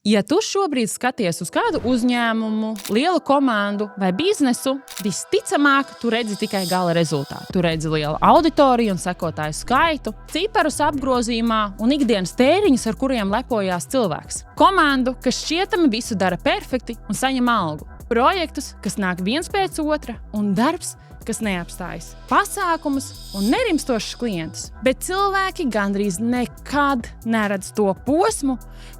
Ja tu šobrīd skaties uz kādu uzņēmumu, lielu komandu vai biznesu, visticamāk, tu redzi tikai gala rezultātu. Tu redzi lielu auditoriju un sekotāju skaitu, ciparus apgrozījumā un ikdienas tēriņus, ar kuriem lepojās cilvēks. Komandu, kas šķietami visu dara perfekti un saņem algu. Projektus, kas nāk viens pēc otra, un darbs, kas neapstājas. Pasākumus un nerimstošus klientus. Bet cilvēki gandrīz nekad neredz to posmu,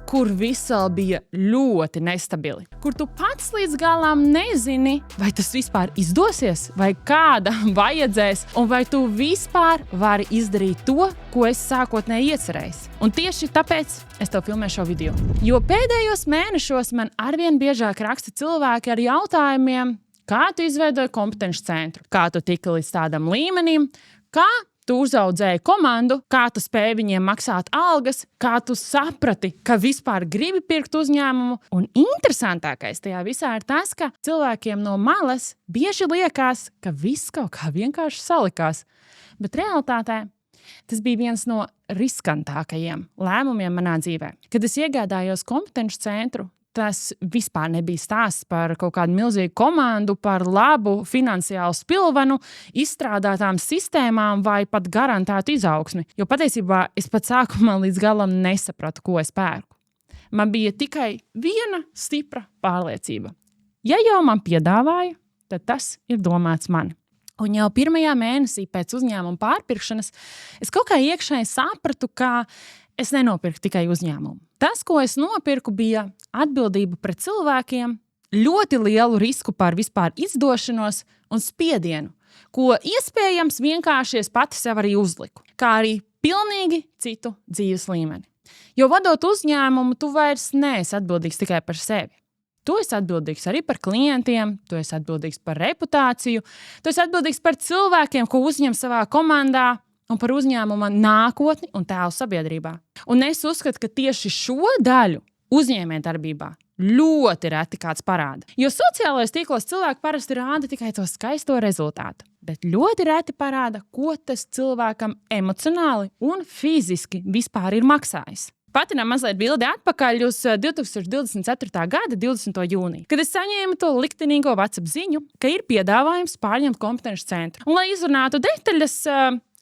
kur viss vēl bija ļoti nestabili. Kur tu pats līdz galam nezini, vai tas vispār izdosies, vai kādam vajadzēs, un vai tu vispār vari izdarīt to, ko es sākotnēji iecerējis. Un tieši tāpēc es tev filmēju šo video. Jo pēdējos mēnešos man arvien biežāk raksta cilvēki ar jautājumiem, kā tu izveidoji kompetenci centru, kā tu tiki līdz tādam līmenim, kā tu uzaudzēji komandu, kā tu spēji viņiem maksāt algas, kā tu saprati, ka vispār gribi pirkt uzņēmumu. Un interesantākais tajā visā ir tas, ka cilvēkiem no malas bieži liekas, ka viss kaut kā vienkārši salikās. Bet realitātē tas bija viens no riskantākajiem lēmumiem manā dzīvē. Kad es iegādājos kompetenci centru, tas vispār nebija stāsts par kaut kādu milzīgu komandu, par labu finansiālu spilvenu, izstrādātām sistēmām vai pat garantētu izaugsmi. Jo patiesībā es pat sākumā līdz galam nesapratu, ko es pērku. Man bija tikai viena stipra pārliecība. Ja jau man piedāvāja, tad tas ir domāts man. Un jau pirmajā mēnesī pēc uzņēmuma pārpirkšanas es kaut kā iekšēji sapratu, ka es nenopirku tikai uzņēmumu. Tas, ko es nopirku, bija atbildība pret cilvēkiem, ļoti lielu risku par vispār izdošanos un spiedienu, ko iespējams vienkārši es pati sev arī uzliku, kā arī pilnīgi citu dzīves līmeni. Jo vadot uzņēmumu, tu vairs neesi atbildīgs tikai par sevi. Tu esi atbildīgs arī par klientiem, tu esi atbildīgs par reputāciju, tu esi atbildīgs par cilvēkiem, ko uzņem savā komandā, un par uzņēmuma nākotni un tēlu sabiedrībā. Un es uzskatu, ka tieši šo daļu uzņēmējdarbībā ļoti reti kāds parāda. Jo sociālajos tīklos cilvēki parasti rāda tikai to skaisto rezultātu, bet ļoti reti parāda, ko tas cilvēkam emocionāli un fiziski vispār ir maksājis. Patinām mazliet bildi atpakaļ uz 2024. gada 20. jūniju, kad es saņēmu to liktenīgo WhatsApp ziņu, ka ir piedāvājums pārņemt kompetenci centru. Un, lai izrunātu detaļas,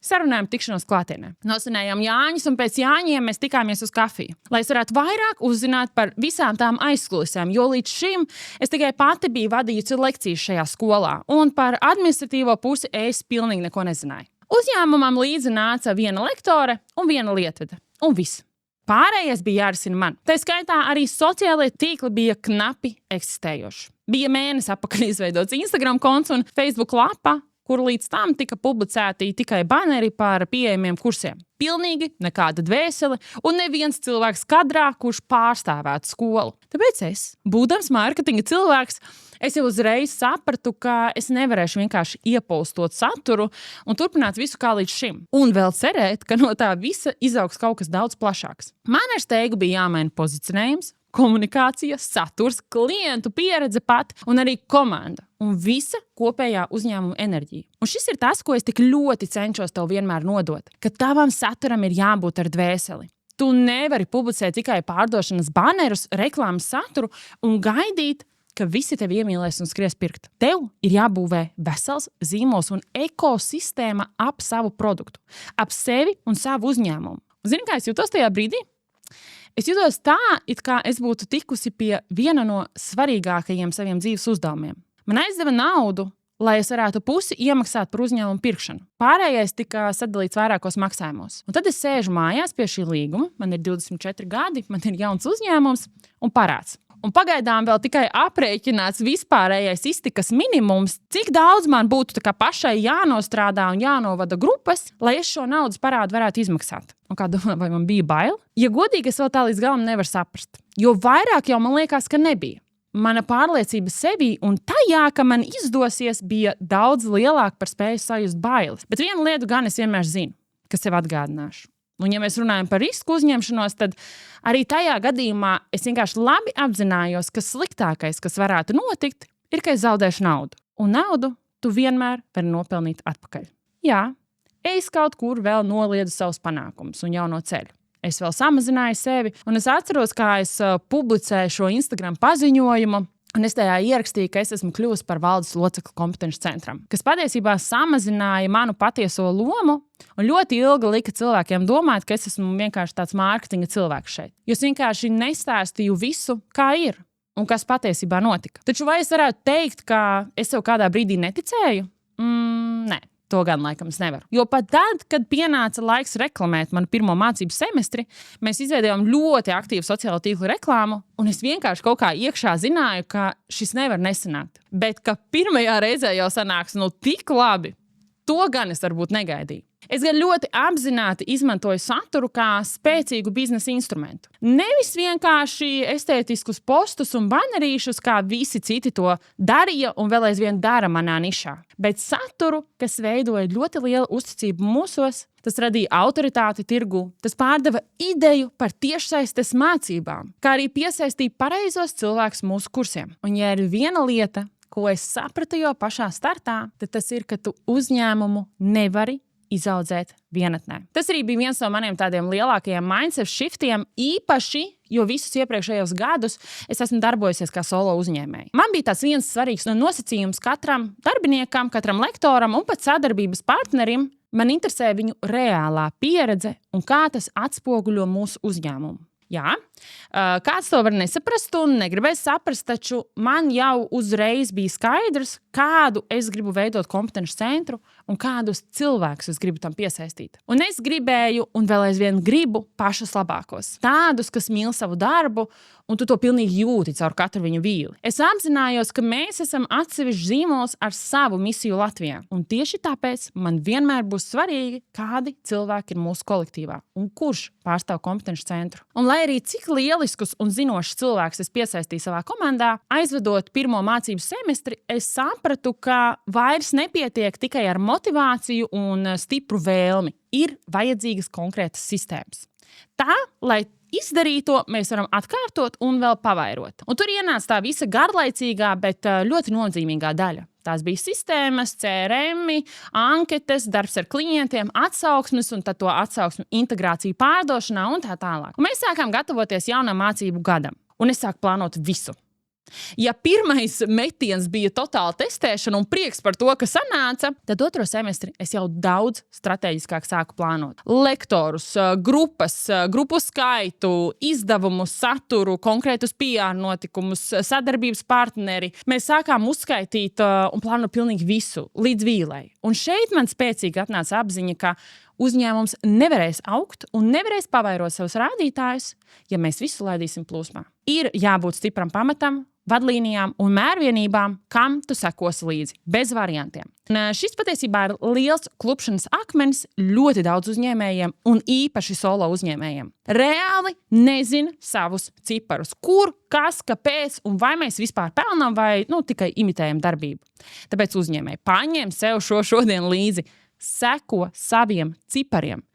sarunājām tikšanos klātienē. Nosvinējām Jāņus, un pēc Jāņiem mēs tikāmies uz kafiju, lai es varētu vairāk uzzināt par visām tām aizkulisēm, jo līdz šim es tikai pati biju vadījusi lekcijas šajā skolā, un par administratīvo pusi es pilnīgi neko nezināju. Uzņēmumam līdzi nāca viena lektore un viena lietvede, un viss. Pārējais bija jārisina man. Tā skaitā arī sociālajie tīkli bija knapi eksistējoši. Bija mēnesi atpakaļ izveidots Instagram konts un Facebook lapa, kur līdz tam tika publicēti tikai baneri par pieejamiem kursiem. Pilnīgi nekāda dvēsele un neviens cilvēks kadrā, kurš pārstāvētu skolu. Tāpēc es, būdams mārketinga cilvēks, es jau uzreiz sapratu, ka es nevarēšu vienkārši iepostot saturu un turpināt visu kā līdz šim. Un vēl cerēt, ka no tā visa izaugs kaut kas daudz plašāks. Man ar steigu bija jāmaina pozicionējums, komunikācija, saturs, klientu pieredze pat un arī komanda un visa kopējā uzņēmuma enerģija. Un šis ir tas, ko es tik ļoti cenšos tev vienmēr nodot, ka tavam saturam ir jābūt ar dvēseli. Tu nevari publicēt tikai pārdošanas banerus, reklāmas saturu un gaidīt, ka visi tevi iemīlēs un skries pirkt. Tev ir jābūvē vesels zīmols un ekosistēma ap savu produktu, ap sevi un savu uzņēmumu. Un zini, kā es jūtos tajā brīdī? Es jūtos tā, it kā es būtu tikusi pie viena no svarīgākajiem saviem dzīves uzdevumiem. Man aizdeva naudu, lai es varētu pusi iemaksāt par uzņēmumu pirkšanu. Pārējais tika sadalīts vairākos maksājumos. Un tad es sēžu mājās pie šī līguma, man ir 24 gadi, man ir jauns uzņēmums un parāds. Un pagaidām vēl tikai aprēķināts vispārējais iztikas minimums, cik daudz man būtu tā kā pašai jānostrādā un jānovada grupas, lai es šo naudas parādu varētu izmaksāt. Un kā domā, vai man bija bail? Ja godīgi, es vēl tā līdz galam nevaru saprast. Jo vairāk jau man liekas, ka nebija. Mana pārliecība sevī un tajā, ka man izdosies, bija daudz lielāka par spēju sajust bailes. Bet vienu lietu gan es vienmēr zinu, kas sev atgādināšu. Un ja mēs runājam par risku uzņemšanos, tad arī tajā gadījumā es vienkārši labi apzinājos, ka sliktākais, kas varētu notikt, ir, ka es zaudēšu naudu. Un naudu tu vienmēr vari nopelnīt atpakaļ. Jā, es kaut kur vēl noliedu savus panākumus un jauno ceļu. Es vēl samazināju sevi, un es atceros, kā es publicēju šo Instagram paziņojumu. Un es tajā ierakstīju, ka es esmu kļuvusi par valdes locekli kompetenci centram, kas patiesībā samazināja manu patieso lomu un ļoti ilgi lika cilvēkiem domāt, ka es esmu vienkārši tāds mārketinga cilvēks šeit. Jo es vienkārši nestāstīju visu, kā ir un kas patiesībā notika. Taču vai es varētu teikt, ka es sev kādā brīdī neticēju? Nē. To gan laikam es nevaru. Jo pat tad, kad pienāca laiks reklamēt manu pirmo mācību semestri, mēs izveidojām ļoti aktīvu sociālo tīklu reklāmu, un es vienkārši kaut kā iekšā zināju, ka šis nevar nesanākt. Bet ka pirmajā reizē jau sanāks tik labi, to gan es varbūt negaidīju. Es gan ļoti apzināti izmantoju saturu kā spēcīgu biznesa instrumentu. Nevis vienkārši estētiskus postus un banerīšus, kā visi citi to darīja un vēl aizvien dara manā nišā, bet saturu, kas veidoja ļoti lielu uzticību mūsos, tas radīja autoritāti tirgu, tas pārdeva ideju par tiešsaistes mācībām, kā arī piesaistīja pareizos cilvēkus mūsu kursiem. Un ja ir viena lieta, ko es sapratu jau pašā startā, tad tas ir, ka tu uzņēmumu nevari izaudzēt vienatnē. Tas arī bija viens no maniem tādiem lielākajiem mindset shiftiem, īpaši, jo visus iepriekšējos gadus es esmu darbojusies kā solo uzņēmēji. Man bija tāds viens svarīgs nosacījums katram darbiniekam, katram lektoram un pat sadarbības partnerim. Man interesē viņu reālā pieredze un kā tas atspoguļo mūsu uzņēmumu. Jā, kāds to var nesaprast un negribēs saprast, taču man jau uzreiz bija skaidrs, kādu es gribu veidot kompetenci centru un kādus cilvēkus es gribu tam piesaistīt. Un es gribēju un vēl aizvien gribu pašus labākos. Tādus, kas mīl savu darbu, un tu to pilnīgi jūti caur katru viņu vīli. Es apzinājos, ka mēs esam atsevišķs zīmols ar savu misiju Latvijā. Un tieši tāpēc man vienmēr būs svarīgi, kādi cilvēki ir mūsu kolektīvā un kurš pārstāv kompetenci centru. Un lai arī cik lieliskus un zinošus cilvēkus es piesaistīju savā komandā, aizvedot pirmo mācību semestri, es sapratu, ka vairs nepietiek tikai ar motivāciju un stipru vēlmi. Ir vajadzīgas konkrētas sistēmas. Tā, lai izdarīto mēs varam atkārtot un vēl pavairot. Un tur ienāca tā visa garlaicīgā, bet ļoti nozīmīgā daļa. Tās bija sistēmas, CRM, anketes, darbs ar klientiem, atsauksmes un tad to atsauksmu integrāciju pārdošanā un tā tālāk. Un mēs sākām gatavoties jaunam mācību gadam. Un es sāku plānot visu. Ja pirmais metiens bija totāla testēšana un prieks par to, ka sanāca, tad otro semestri es jau daudz strateģiskāk sāku plānot. Lektorus, grupas, grupu skaitu, izdevumu, saturu, konkrētus PR notikumus, sadarbības partneri. Mēs sākām uzskaitīt un plānot pilnīgi visu līdz vīlei. Un šeit man spēcīgi atnāca apziņa, ka uzņēmums nevarēs augt un nevarēs pavairot savus rādītājus, ja mēs visu laidīsim plūsmā. Ir jābūt stipram pamatam, vadlīnijām un mērvienībām, kam tu sekosi līdzi, bez variantiem. Un šis patiesībā ir liels klupšanas akmens ļoti daudz uzņēmējiem un īpaši solo uzņēmējiem. Reāli nezin savus ciparus. Kur, kas, kāpēc un vai mēs vispār pelnām vai tikai imitējam darbību. Tāpēc uzņēmēji paņem sev šodien līdzi. Seko saviem cipariem.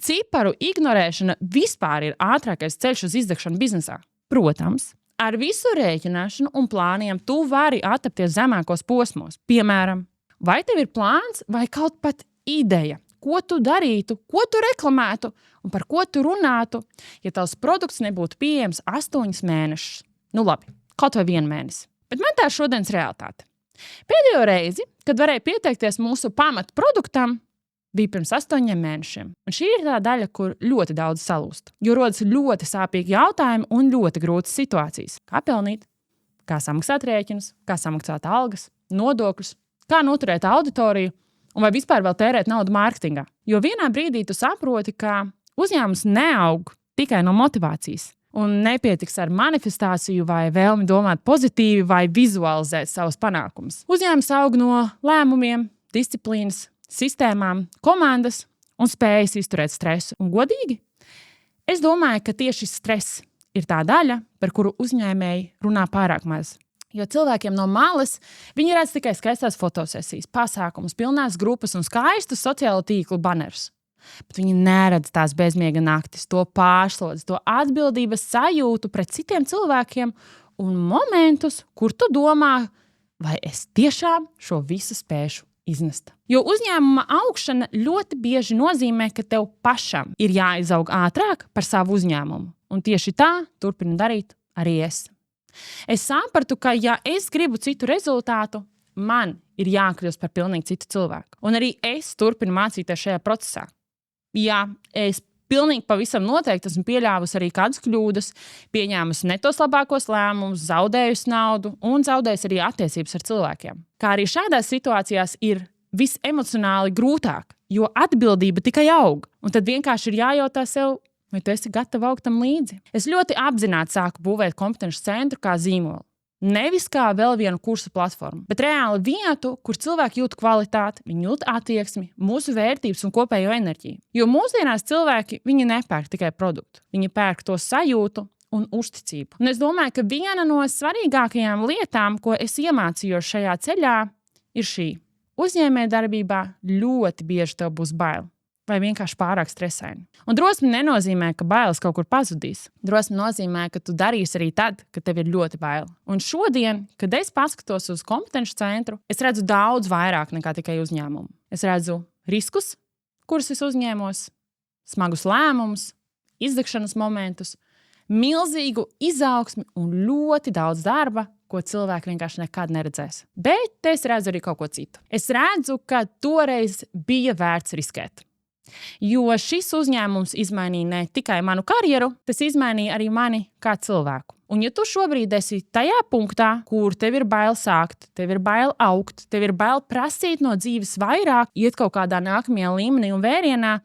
Ciparu ignorēšana vispār ir ātrākais ceļš uz izdegšanu biznesā. Protams, ar visu rēķināšanu un plāniem tu vari attapties zemākos posmos. Piemēram, vai tev ir plāns vai kaut pat ideja, ko tu darītu, ko tu reklamētu un par ko tu runātu, ja tavs produkts nebūtu pieejams 8 mēnešus. Labi, kaut vai 1 mēnesi. Bet man tā ir šodienas realitāte. Pēdējo reizi, kad varēja pieteikties mūsu pamatproduktam, bija pirms 8 mēnešiem. Un šī ir tā daļa, kur ļoti daudz salūst. Jo rodas ļoti sāpīgi jautājumi un ļoti grūtas situācijas. Kā pelnīt, kā samaksāt rēķinus, kā samaksāt algas, nodokļus, kā noturēt auditoriju un vai vispār vēl tērēt naudu mārketingā. Jo vienā brīdī tu saproti, ka uzņēmums neaug tikai no motivācijas. Un nepietiks ar manifestāciju vai vēlmi domāt pozitīvi vai vizualizēt savus panākumus. Uzņēmums aug no lēmumiem, disciplīnas, sistēmām, komandas un spējas izturēt stresu. Un godīgi, es domāju, ka tieši stress ir tā daļa, par kuru uzņēmēji runā pārāk maz. Jo cilvēkiem no malas viņi redz tikai skaistās fotosesijas, pasākumus, pilnās grupas un skaistus sociālo tīklu banerus. Bet viņi neredz tās bezmiega naktis, to pārslodzi, to atbildības sajūtu pret citiem cilvēkiem un momentus, kur tu domā, vai es tiešām šo visu spēšu iznest. Jo uzņēmuma augšana ļoti bieži nozīmē, ka tev pašam ir jāizaug ātrāk par savu uzņēmumu. Un tieši tā turpinu darīt arī es. Es sapratu, ka ja es gribu citu rezultātu, man ir jākļūst par pilnīgi citu cilvēku. Un arī es turpinu mācīties šajā procesā. Jā, es pilnīgi pavisam noteikti esmu pieļāvusi arī kādas kļūdas, pieņēmusi ne tos labākos lēmumus, zaudējusi naudu un zaudējusi arī attiecības ar cilvēkiem. Kā arī šādās situācijās ir visemocionāli grūtāk, jo atbildība tikai aug. Un tad vienkārši ir jājautā sev, vai tu esi gatava augt tam līdzi. Es ļoti apzināti sāku būvēt kompetences centru kā zīmolu. Nevis kā vēl vienu kursu platformu, bet reāli vietu, kur cilvēki jūt kvalitāti, viņi jūt attieksmi, mūsu vērtības un kopējo enerģiju. Jo mūsdienās cilvēki, viņi nepērk tikai produktu. Viņi pērk to sajūtu un uzticību. Un es domāju, ka viena no svarīgākajām lietām, ko es iemācījos šajā ceļā, ir šī. Uzņēmējdarbībā ļoti bieži tev būs bail. Vai vienkārši pārāk stresaini. Un drosme nenozīmē, ka bailes kaut kur pazudīs. Drosme nozīmē, ka tu darīsi arī tad, kad tev ir ļoti bail. Un šodien, kad es paskatos uz kompetences centru, es redzu daudz vairāk nekā tikai uzņēmumu. Es redzu riskus, kurus es uzņēmos, smagus lēmumus, izdegšanas momentus, milzīgu izaugsmi un ļoti daudz darba, ko cilvēki vienkārši nekad neredzēs. Bet es redzu arī kaut ko citu. Es redzu, ka toreiz bija vērts riskēt. Jo šis uzņēmums izmainīja ne tikai manu karjeru, tas izmainīja arī mani kā cilvēku. Un ja tu šobrīd esi tajā punktā, kur tev ir bail sākt, tev ir bail augt, tev ir bail prasīt no dzīves vairāk, iet kaut kādā nākamajā līmenī un vērienā,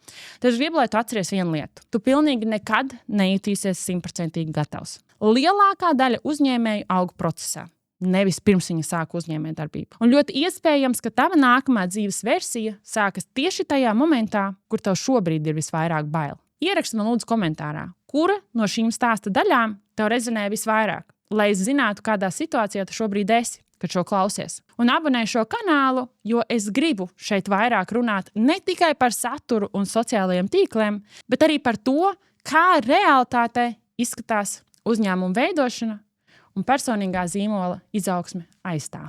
tad es gribu, lai tu atceries vienu lietu. Tu pilnīgi nekad nejutīsies 100% gatavs. Lielākā daļa uzņēmēju aug procesā. Nevis pirms viņa sāka uzņēmējdarbību. Un ļoti iespējams, ka tava nākamā dzīves versija sākas tieši tajā momentā, kur tev šobrīd ir visvairāk bail. Ieraksti man lūdzu komentārā, kura no šīm stāsta daļām tev rezonē visvairāk, lai es zinātu, kādā situācijā tu šobrīd esi, kad šo klausies. Un abonē šo kanālu, jo es gribu šeit vairāk runāt ne tikai par saturu un sociālajiem tīkliem, bet arī par to, kā realitātē izskatās uzņēmuma veidošana un personīgā zīmola izaugsme aiz tā.